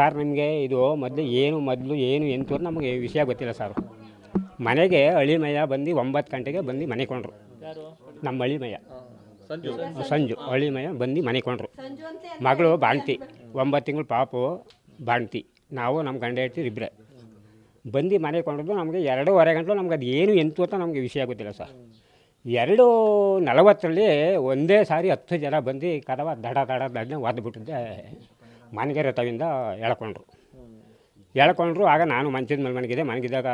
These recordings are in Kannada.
ಸರ್ ನಿಮಗೆ ಇದು ಮೊದಲು ಏನು ಎಂತ ನಮಗೆ ವಿಷಯ ಗೊತ್ತಿಲ್ಲ ಸರ್. ಮನೆಗೆ ಅಳಿಮಯ್ಯ ಬಂದು 9 ಗಂಟೆಗೆ ಬಂದು ಮನೆ ಕೊಂಡ್ರು. ನಮ್ಮ ಅಳಿಮಯ್ಯ ಸಂಜು ಅಳಿಮಯ್ಯ ಬಂದು ಮನೆ ಕೊಂಡ್ರು. ಮಗಳು ಬಾಣ್ತಿ 9 ತಿಂಗಳು ಪಾಪು ಬಾಣ್ತಿ. ನಾವು ನಮ್ಮ ಗಂಡ ಹೆಂಡತಿ ಇಬ್ಬರೇ ಬಂದು ಮನೆ ಕೊಂಡ್ರು. ನಮಗೆ 2:15 ಗಂಟೆ ನಮ್ಗೆ ಅದು ಏನು ಎಂತು ಅಂತ ನಮಗೆ ವಿಷಯ ಗೊತ್ತಿಲ್ಲ ಸರ್. 2:40 ಒಂದೇ ಸಾರಿ 10 ಜನ ಬಂದು ಕದವ ದಡ ಒದ್ಬಿಟ್ಟಿದ್ದೆ. ಮನೆಗೆರೆ ತವಿಂದ ಎಳ್ಕೊಂಡ್ರು. ಆಗ ನಾನು ಮಂಚದ ಮೇಲೆ ಮನೆಗಿದ್ದಾಗ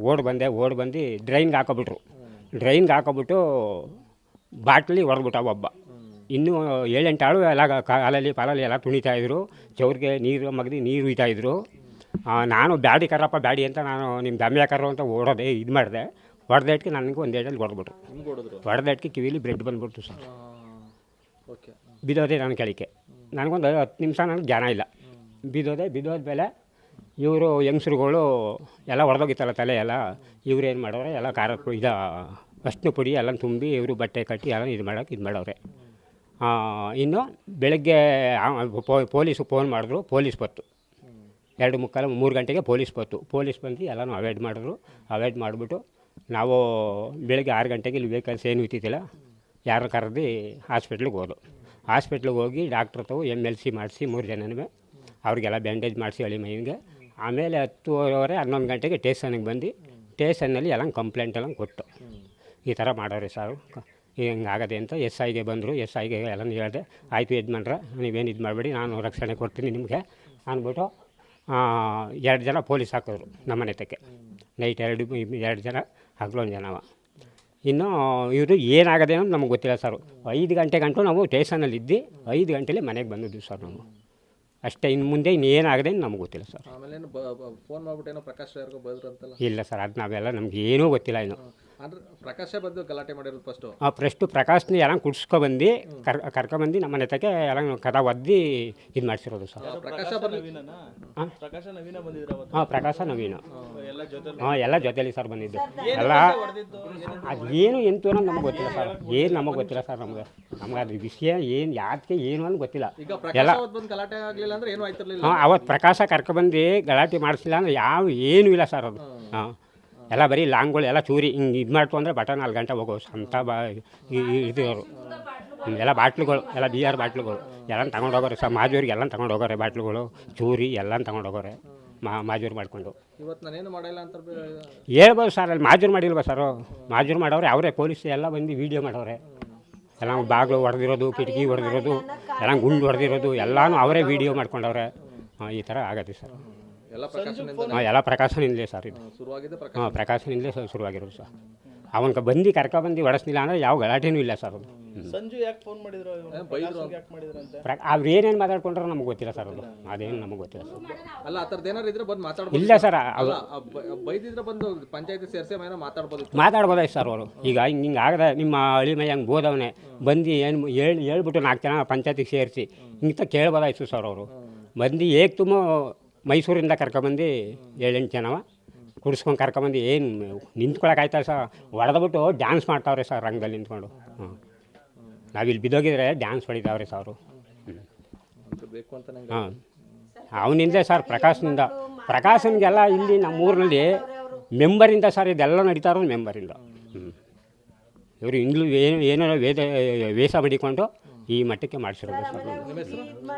ಓಡ್ ಬಂದು ಡ್ರೈನ್ಗೆ ಹಾಕೋಬಿಟ್ಟು ಬಾಟ್ಲಿ ಹೊಡೆದ್ಬಿಟ್ಟ ಒಬ್ಬ. ಇನ್ನೂ 7-8 ಆಳು ಎಲ್ಲ ಕಾಲಲ್ಲಿ ಪಾಲಲ್ಲಿ ಎಲ್ಲ ತುಣಿತಾಯಿದ್ರು. ಚೌರಿಗೆ ನೀರು ಹುಯ್ತಾಯಿದ್ರು. ನಾನು ಬ್ಯಾಡಿ ಕರ್ರಪ್ಪ ಬ್ಯಾಡಿ ಅಂತ ನಾನು ನಿಮ್ಮ ದಮ್ಯ ಕರ್ರು ಅಂತ ಓಡೋದೆ. ಇದು ಮಾಡಿದೆ. ಹೊಡೆದೇಟ್ಗೆ ನನಗೆ ಒಂದು ಏಟಲ್ಲಿ ಹೊಡೆದ್ಬಿಟ್ರು. ಹೊಡೆದೇಟ್ಗೆ ಕಿವಿಲಿ ಬ್ರೆಡ್ ಬಂದ್ಬಿಡ್ತು ಸರ್. ಬಿದ್ದೋದೆ ನನ್ನ ಕೆಳಕ್ಕೆ. ನನಗೊಂದು 10 ನಿಮಿಷ ನನಗೆ ಜನ ಇಲ್ಲ. ಬಿದ್ದೋದ ಮೇಲೆ ಇವರು ಹೆಂಗಸ್ರುಗಳು ಎಲ್ಲ ಹೊಡೆದೋಗಿತ್ತಲ್ಲ ತಲೆ ಎಲ್ಲ. ಇವ್ರು ಏನು ಮಾಡೋರೆ ಎಲ್ಲ ಅಷ್ಟನ್ನು ಪುಡಿ ಎಲ್ಲ ತುಂಬಿ ಇವರು ಬಟ್ಟೆ ಕಟ್ಟಿ ಎಲ್ಲ ಇದು ಮಾಡವ್ರೆ. ಇನ್ನು ಬೆಳಗ್ಗೆ ಪೊಲೀಸು ಫೋನ್ ಮಾಡಿದ್ರು. ಪೊಲೀಸ್ ಬತ್ತು 2:45 3 ಗಂಟೆಗೆ ಪೊಲೀಸ್ ಬಂದು ಎಲ್ಲನೂ ಅವಾಯ್ಡ್ ಮಾಡಿಬಿಟ್ಟು ನಾವು ಬೆಳಗ್ಗೆ 6 ಗಂಟೆಗೆ ಇಲ್ಲಿ ವೆಹಿಕಲ್ಸ್ ಏನು ಇತ್ತಿಲ್ಲ ಯಾರು ಕರೆದು ಹಾಸ್ಪಿಟ್ಲಿಗೆ ಹೋಗಿ ಡಾಕ್ಟ್ರ್ ತಾವು MLC ಮಾಡಿಸಿ 3 ಜನನೂ ಅವ್ರಿಗೆಲ್ಲ ಬ್ಯಾಂಡೇಜ್ ಮಾಡಿಸಿ ಅಳಿಮೈನಿಗೆ. ಆಮೇಲೆ 10:30 11 ಗಂಟೆಗೆ ಸ್ಟೇಷನ್ಗೆ ಬಂದು ಸ್ಟೇಷನ್ನಲ್ಲಿ ಎಲ್ಲ ಕಂಪ್ಲೇಂಟ್ ಎಲ್ಲ ಕೊಟ್ಟು ಈ ಥರ ಮಾಡೋರಿ ಸರ್ ಹಿಂಗಾಗದೆ ಅಂತ SIಗೆ ಬಂದರು. SIಗೆ ಎಲ್ಲ ಹೇಳಿದೆ. ಆಯಿತು ಯಜಮಾನ್ರೆ ನೀವೇನು ಇದು ಮಾಡಬೇಡಿ, ನಾನು ರಕ್ಷಣೆ ಕೊಡ್ತೀನಿ ನಿಮಗೆ ಅಂದ್ಬಿಟ್ಟು 2 ಜನ ಪೊಲೀಸ್ ಹಾಕಿದ್ರು ನಮ್ಮ ಮನೆ ತಕ್ಕೆ. ನೈಟ್ 2 ಜನ ಹಗಲೊಂದು ಜನವ. ಇನ್ನು ಇವರು ಏನಾಗದೆ ಅನ್ನೋದು ನಮಗೆ ಗೊತ್ತಿಲ್ಲ ಸರ್. 5 ಗಂಟೆ ಗಂಟು ನಾವು ಸ್ಟೇಷನಲ್ಲಿ ಇದ್ದು 5 ಗಂಟೆಲಿ ಮನೆಗೆ ಬಂದಿದ್ವಿ ಸರ್ ನಾವು. ಅಷ್ಟೇ. ಇನ್ನು ಮುಂದೆ ಇನ್ನೇನಾಗದೆ ನಮ್ಗೆ ಗೊತ್ತಿಲ್ಲ ಸರ್. ಫೋನ್ ಮಾಡ್ಬಿಟ್ಟು ಏನೋ ಪ್ರಕಾಶ್ ಯಾರಿಗೋ ಬೈದ್ರು ಅಂತಲ್ಲ? ಇಲ್ಲ ಸರ್, ಅದು ನಾವೆಲ್ಲ ನಮ್ಗೆ ಏನೂ ಗೊತ್ತಿಲ್ಲ ಇನ್ನು. ಅಂದ್ರೆ ಪ್ರಕಾಶೇ ಬಂದು ಗಲಾಟೆ ಮಾಡಿರೋದು ಫಸ್ಟು ಪ್ರಕಾಶ್ನ ಎಲ್ಲ ಕುಡ್ಸ್ಕೊಬಂದು ಕರ್ಕೊಬಂದು ನಮ್ಮ ಮನೆ ತಕ್ಕೆ ಎಲ್ಲ ಕದ ಒದ್ದು ಇದು ಮಾಡಿಸಿರೋದು ಸರ್. ಪ್ರಕಾಶ ನವೀನ ಎಲ್ಲ ಜೊತೆಲಿ ಸರ್ ಬಂದಿದ್ದು. ಎಲ್ಲ ಅದೇನು ಎಂತು ಅನ್ನೋದು ನಮ್ಗೆ ಗೊತ್ತಿಲ್ಲ ಸರ್. ನಮಗೆ ಗೊತ್ತಿಲ್ಲ ಸರ್. ನಮ್ಗೆ ಅದು ವಿಷಯ ಏನು ಯಾಕೆ ಏನು ಅಂತ ಗೊತ್ತಿಲ್ಲ. ಎಲ್ಲ ಅವತ್ತು ಪ್ರಕಾಶ ಕರ್ಕೊಬಂದು ಗಲಾಟೆ ಮಾಡಿಸಿಲ್ಲ ಅಂದ್ರೆ ಏನೂ ಇಲ್ಲ ಸರ್. ಅದು ಎಲ್ಲ ಬರೀ ಲಾಂಗ್ಗಳು ಎಲ್ಲ ಚೂರಿ ಹಿಂಗೆ ಇದು ಮಾಡ್ತು ಅಂದರೆ ಬಟ 4 ಗಂಟೆ ಹೋಗೋ ಅಂತ ಇದ್ದವರು ಎಲ್ಲ ಬಾಟ್ಲುಗಳು ಎಲ್ಲ BR ಬಾಟ್ಲುಗಳು ಎಲ್ಲ ತಗೊಂಡೋಗೋರೆ ಸರ್. ಮಾಜೂರಿಗೆ ಎಲ್ಲ ತಗೊಂಡೋಗೋರೆ ಬಾಟ್ಲುಗಳು ಚೂರಿ ಎಲ್ಲ ತಗೊಂಡೋಗೋರೆ ಮಾಜೂರು ಮಾಡಿಕೊಂಡು. ಹೇಳ್ಬೋದು ಸರ್. ಅಲ್ಲಿ ಮಾಜೂರು ಮಾಡಿಲ್ವ ಸರ್? ಮಾಜೂರು ಮಾಡೋರೆ ಅವರೇ. ಪೊಲೀಸ್ ಎಲ್ಲ ಬಂದು ವೀಡಿಯೋ ಮಾಡೋರೆ. ಎಲ್ಲ ಬಾಗಿಲು ಹೊಡೆದಿರೋದು, ಕಿಟಕಿ ಹೊಡೆದಿರೋದು, ಎಲ್ಲ ಗುಂಡು ಹೊಡೆದಿರೋದು ಎಲ್ಲನೂ ಅವರೇ ವೀಡಿಯೋ ಮಾಡ್ಕೊಂಡವ್ರೆ. ಈ ಥರ ಆಗತ್ತೆ ಸರ್. ಎಲ್ಲ ಪ್ರಕಾಶನಿಂದಲೇ ಸರ್. ಇದು ಪ್ರಕಾಶನಿಂದಲೇ ಶುರುವಾಗಿರೋದು ಸರ್. ಅವನ್ಗೆ ಬಂದು ಕರ್ಕೊಬಂದು ಹೊಡೆಸ್ನಿಲ್ಲ ಅಂದರೆ ಯಾವ ಗಲಾಟೆನೂ ಇಲ್ಲ ಸರ್. ಅದು ಅವ್ರು ಏನೇನು ಮಾತಾಡ್ಕೊಂಡ್ರೆ ನಮಗೆ ಗೊತ್ತಿಲ್ಲ ಸರ್. ಅದೇನು ನಮಗೆ ಗೊತ್ತಿಲ್ಲ ಸರ್. ಇಲ್ಲ ಸರ್, ಮಾತಾಡ್ಬೋದಾಯ್ತು ಸರ್ ಅವರು. ಈಗ ಹಿಂಗೆ ಆಗದೆ ನಿಮ್ಮ ಅಳಿಮಯ್ಯ ಹಂಗೆ ಬೋದವನೇ ಬಂದು ಏನು ಹೇಳ್ಬಿಟ್ಟು 4 ಜನ ಪಂಚಾಯತಿಗೆ ಸೇರಿಸಿ ಇಂಥ ಕೇಳ್ಬೋದಾಯ್ತು ಸರ್. ಅವರು ಬಂದು ತುಂಬ ಮೈಸೂರಿಂದ ಕರ್ಕೊಬಂದು 7-8 ಜನವ ಕುಡಿಸ್ಕೊಂಡು ಕರ್ಕೊಬಂದು ಏನು ನಿಂತ್ಕೊಳಕ್ಕಾಯ್ತಾ ಸರ್? ಹೊಡೆದ್ಬಿಟ್ಟು ಡ್ಯಾನ್ಸ್ ಮಾಡ್ತಾವ್ರೆ ಸರ್ ರಂಗದಲ್ಲಿ ನಿಂತ್ಕೊಂಡು. ನಾವಿಲ್ಲಿ ಬಿದ್ದೋಗಿದ್ರೆ ಡ್ಯಾನ್ಸ್ ಹೊಡಿತಾವ್ರೆ ಸರ್ ಅವರು. ಅವನಿಂದ ಸರ್ ಪ್ರಕಾಶನಿಗೆಲ್ಲ ಇಲ್ಲಿ ನಮ್ಮೂರಿನಲ್ಲಿ ಮೆಂಬರಿಂದ ಸರ್ ಇದೆಲ್ಲ ನಡೀತಾ ಇರೋದು ಮೆಂಬರಿಂದ. ಇವರು ಏನೋ ವೇಷ ಮಾಡಿಕೊಂಡು ಈ ಮಟ್ಟಕ್ಕೆ ಮಾಡಿಸಿರೋದು ಸರ್.